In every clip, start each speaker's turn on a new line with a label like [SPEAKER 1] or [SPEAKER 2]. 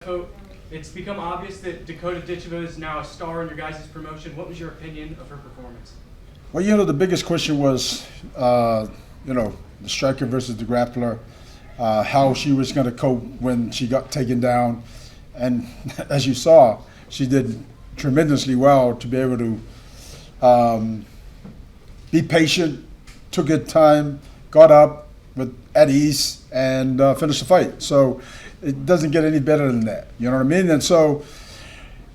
[SPEAKER 1] Sefo, it's become obvious that Dakota Cha is now a star in your guys' promotion. What was your opinion of her performance?
[SPEAKER 2] Well, the biggest question was, the striker versus the grappler, how she was going to cope when she got taken down. And as you saw, she did tremendously well to be able to be patient, took her time, got up at ease, and finished the fight. So it doesn't get any better than that. You know what I mean? And so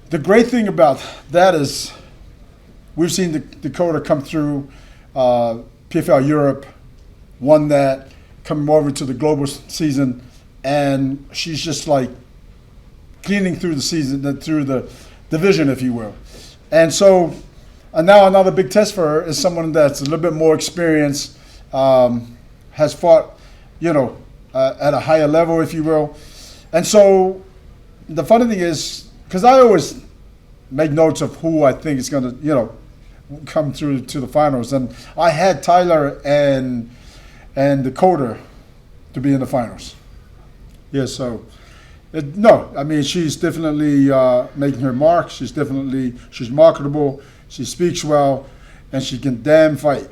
[SPEAKER 2] the great thing about that is we've seen Dakota come through PFL Europe, won that, coming over to the global season, and she's just like cleaning through the season, through the division, if you will. And so now another big test for her is someone that's a little bit more experienced, has fought, at a higher level, if you will. And so the funny thing is, because I always make notes of who I think is going to, come through to the finals, and I had Tyler and Dakota to be in the finals. Yeah, so she's definitely making her mark. She's marketable. She speaks well, and she can damn fight.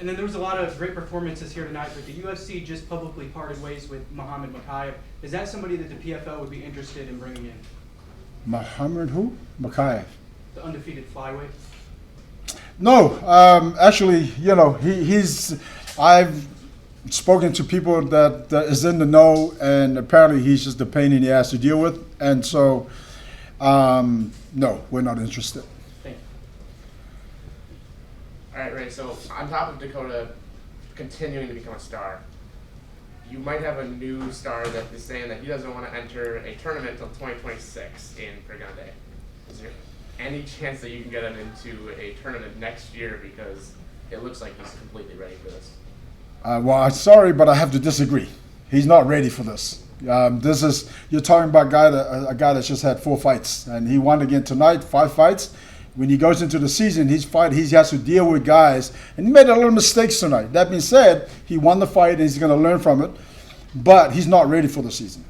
[SPEAKER 1] And then there was a lot of great performances here tonight, but the UFC just publicly parted ways with Muhammad Mokaev. Is that somebody that the PFL would be interested in bringing in?
[SPEAKER 2] Muhammad who? Mokaev.
[SPEAKER 1] The undefeated flyweight?
[SPEAKER 2] No, actually, he's. I've spoken to people that is in the know, and apparently he's just a pain in the ass to deal with, and so, no, we're not interested.
[SPEAKER 1] Thank you.
[SPEAKER 3] All right, Ray, so on top of Dakota continuing to become a star, you might have a new star that is saying that he doesn't want to enter a tournament until 2026 in Pregande. Is there any chance that you can get him into a tournament next year, because it looks like he's completely ready for this?
[SPEAKER 2] Well, I'm sorry, but I have to disagree. He's not ready for this. You're talking about a guy that's just had 4 fights, and he won again tonight, 5 fights. When he goes into the season, he has to deal with guys, and he made a little mistakes tonight. That being said, he won the fight, and he's going to learn from it, but he's not ready for the season.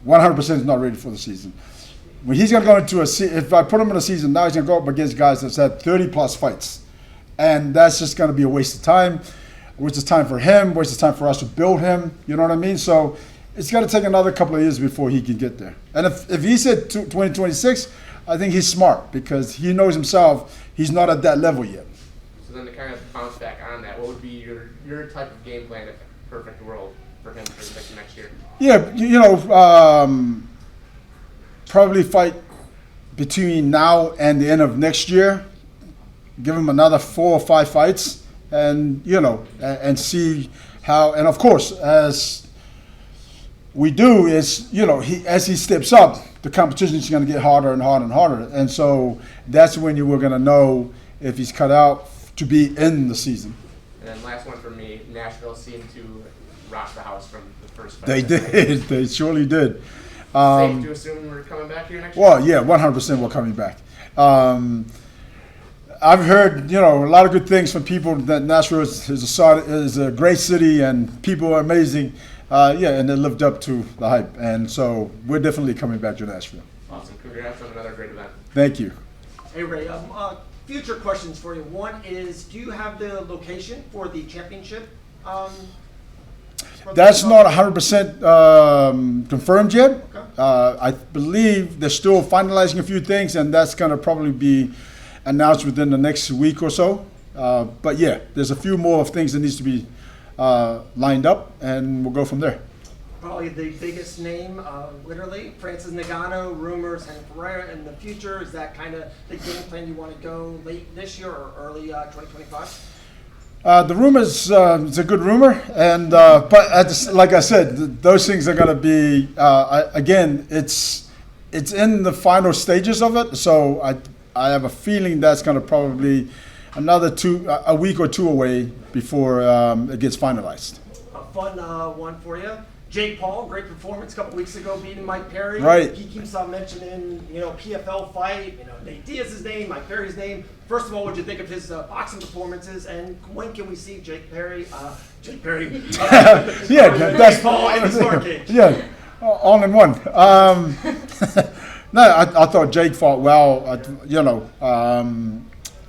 [SPEAKER 2] 100% he's not ready for the season. When he's going to go into if I put him in a season now, he's going to go up against guys that's had 30-plus fights, and that's just going to be a waste of time. Waste of time for him, waste of time for us to build him, you know what I mean? So it's going to take another couple of years before he can get there. And if he said 2026, I think he's smart, because he knows himself he's not at that level yet.
[SPEAKER 3] So then to kind of bounce back on that, what would be your type of game plan, if perfect world, for him for next year?
[SPEAKER 2] Yeah, probably fight between now and the end of next year. Give him another 4 or 5 fights. And and see how, and of course, as we do is, as he steps up, the competition is going to get harder and harder and harder, and so that's when you were going to know if he's cut out to be in the season.
[SPEAKER 3] And then last one for me, Nashville seemed to rock the house from the first fight.
[SPEAKER 2] They did, they surely did.
[SPEAKER 3] Safe to assume we're coming back here next year?
[SPEAKER 2] Well, yeah, 100% we're coming back. I've heard, a lot of good things from people that Nashville is a great city and people are amazing. And they lived up to the hype. And so we're definitely coming back to Nashville.
[SPEAKER 3] Awesome. Congrats on another great event.
[SPEAKER 2] Thank you.
[SPEAKER 4] Hey, Ray, future questions for you. One is, do you have the location for the championship?
[SPEAKER 2] That's not 100% confirmed yet.
[SPEAKER 4] Okay.
[SPEAKER 2] I believe they're still finalizing a few things, and that's going to probably be announced within the next week or so. But yeah, there's a few more things that needs to be lined up, and we'll go from there.
[SPEAKER 4] Probably the biggest name, literally, Francis Ngannou, rumors, and Ferreira in the future. Is that kind of the game plan you want to go late this year or early 2025?
[SPEAKER 2] The rumors, it's a good rumor, and but like I said, those things are going to be, again, it's in the final stages of it, so I have a feeling that's going to probably a week or 2 away before it gets finalized.
[SPEAKER 4] A fun one for you. Jake Paul, great performance a couple weeks ago, beating Mike Perry.
[SPEAKER 2] Right.
[SPEAKER 4] He keeps on mentioning, PFL fight, Nate Diaz's name, Mike Perry's name. First of all, what did you think of his boxing performances, and when can we see Jake Perry?
[SPEAKER 2] Yeah,
[SPEAKER 4] Jake Paul in the Star Cage?
[SPEAKER 2] Yeah. All in one. No, I thought Jake fought well.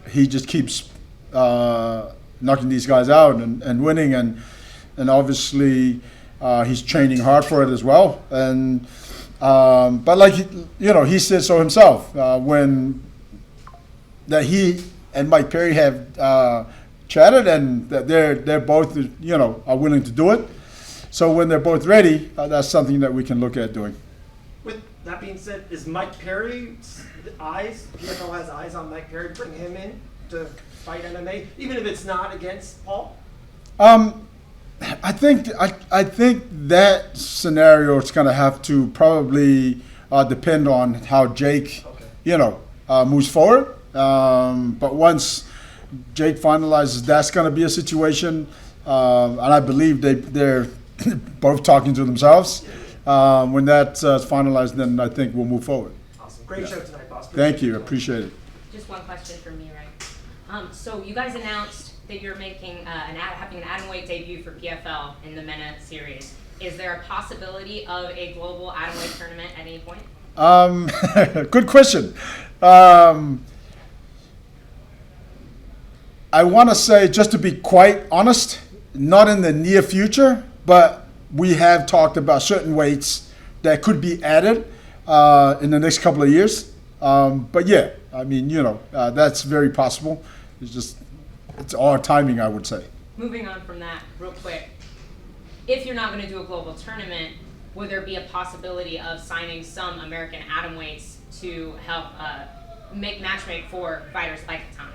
[SPEAKER 2] He just keeps knocking these guys out and winning, and obviously he's training hard for it as well. And but like he said so himself when that he and Mike Perry have chatted, and that they're both are willing to do it. So when they're both ready, that's something that we can look at doing.
[SPEAKER 4] With that being said, is Mike Perry's eyes, PFL has eyes on Mike Perry, bring him in to fight MMA, even if it's not against Paul?
[SPEAKER 2] I think that scenario is going to have to probably depend on how Jake, moves forward. But once Jake finalizes, that's going to be a situation, and I believe they're both talking to themselves. When that's finalized, then I think we'll move forward.
[SPEAKER 4] Awesome. Great show tonight, boss.
[SPEAKER 2] Thank you. Appreciate it.
[SPEAKER 5] Just one question for me, right? So you guys announced that you're making having an atomweight debut for PFL in the MENA series. Is there a possibility of a global atomweight tournament at any point?
[SPEAKER 2] Good question. I want to say, just to be quite honest, not in the near future, but we have talked about certain weights that could be added in the next couple of years. But yeah, I mean, that's very possible. It's all timing, I would say.
[SPEAKER 5] Moving on from that, real quick, if you're not going to do a global tournament, would there be a possibility of signing some American atomweights to help matchmake for fighters like Tom?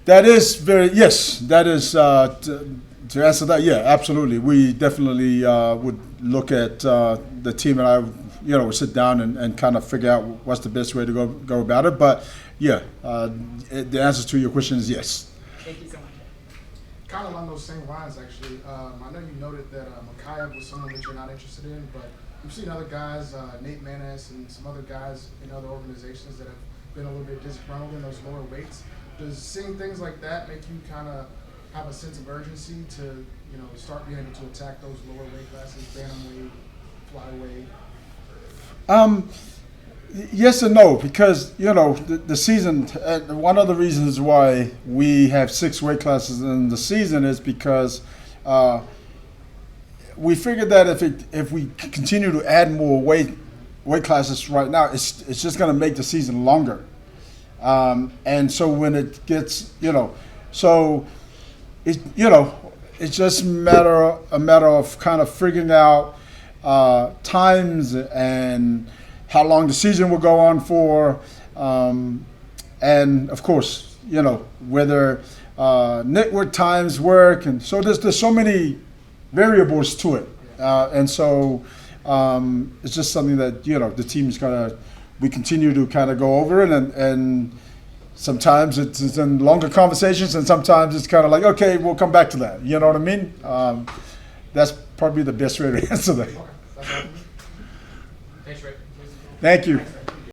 [SPEAKER 2] That is yes. That is to answer that. Yeah, absolutely. We definitely would look at the team, and I, sit down and kind of figure out what's the best way to go about it. But yeah, the answer to your question is yes.
[SPEAKER 5] Thank you so much.
[SPEAKER 6] Kind of along those same lines, actually. I know you noted that Mokaev was someone that you're not interested in, but we've seen other guys, Nate Manis and some other guys in other organizations that have been a little bit disgruntled in those lower weights. Does seeing things like that make you kind of have a sense of urgency to, start being able to attack those lower weight classes, bantamweight, flyweight?
[SPEAKER 2] Yes and no, because the season. One of the reasons why we have 6 weight classes in the season is because we figured that if we continue to add more weight classes right now, it's just going to make the season longer. And so when it gets, so it, it's just a matter of kind of figuring out times and how long the season will go on for, and of course, whether network times work, and so there's so many variables to it, and so it's just something that the team's we continue to kind of go over it, and sometimes it's in longer conversations, and sometimes it's kind of like, okay, we'll come back to that. You know what I mean? That's probably the best way to answer that.
[SPEAKER 3] Thanks, Rick.
[SPEAKER 2] Thank you.